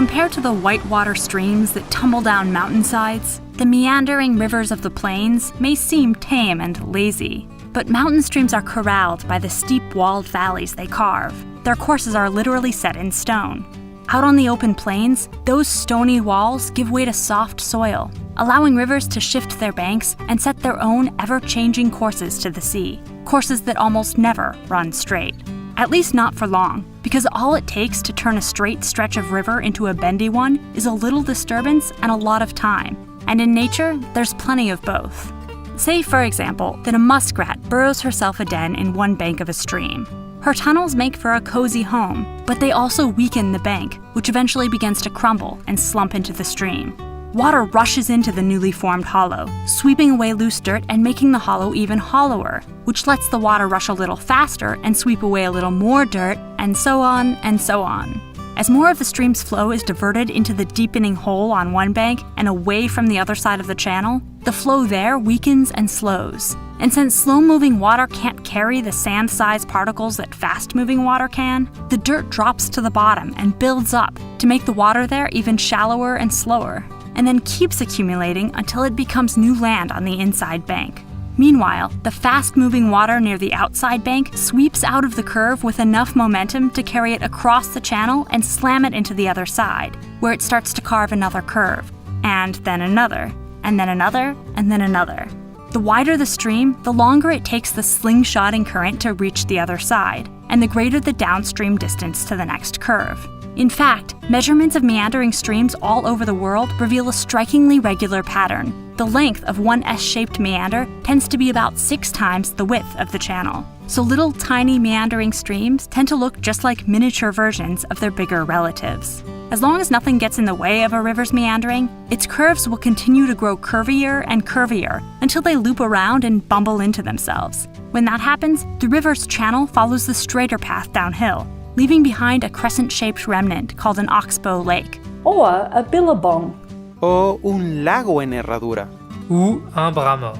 Compared to the whitewater streams that tumble down mountainsides, the meandering rivers of the plains may seem tame and lazy. But mountain streams are corralled by the steep walled valleys they carve. Their courses are literally set in stone. Out on the open plains, those stony walls give way to soft soil, allowing rivers to shift their banks and set their own ever-changing courses to the sea. Courses that almost never run straight. At least not for long, because all it takes to turn a straight stretch of river into a bendy one is a little disturbance and a lot of time. And in nature, there's plenty of both. Say, for example, that a muskrat burrows herself a den in one bank of a stream. Her tunnels make for a cozy home, but they also weaken the bank, which eventually begins to crumble and slump into the stream. Water rushes into the newly formed hollow, sweeping away loose dirt and making the hollow even hollower, which lets the water rush a little faster and sweep away a little more dirt, and so on and so on. As more of the stream's flow is diverted into the deepening hole on one bank and away from the other side of the channel, the flow there weakens and slows. And since slow-moving water can't carry the sand-sized particles that fast-moving water can, the dirt drops to the bottom and builds up to make the water there even shallower and slower, and then keeps accumulating until it becomes new land on the inside bank. Meanwhile, the fast-moving water near the outside bank sweeps out of the curve with enough momentum to carry it across the channel and slam it into the other side, where it starts to carve another curve, and then another, and then another, and then another. The wider the stream, the longer it takes the slingshotting current to reach the other side, and the greater the downstream distance to the next curve. In fact, measurements of meandering streams all over the world reveal a strikingly regular pattern. The length of one S-shaped meander tends to be about 6 times the width of the channel. So little tiny meandering streams tend to look just like miniature versions of their bigger relatives. As long as nothing gets in the way of a river's meandering, its curves will continue to grow curvier and curvier until they loop around and bumble into themselves. When that happens, the river's channel follows the straighter path downhill, leaving behind a crescent-shaped remnant called an oxbow lake. Or a billabong. O un lago en herradura. Ou un bras mort.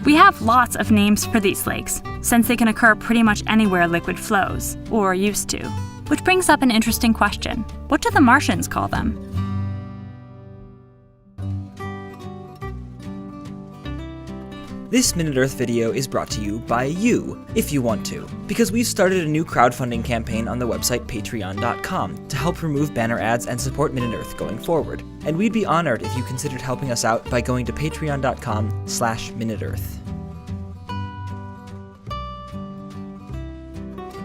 We have lots of names for these lakes, since they can occur pretty much anywhere liquid flows, or used to. Which brings up an interesting question. What do the Martians call them? This Minute Earth video is brought to you by you, if you want to, because we've started a new crowdfunding campaign on the website patreon.com to help remove banner ads and support Minute Earth going forward. And we'd be honored if you considered helping us out by going to patreon.com/MinuteEarth.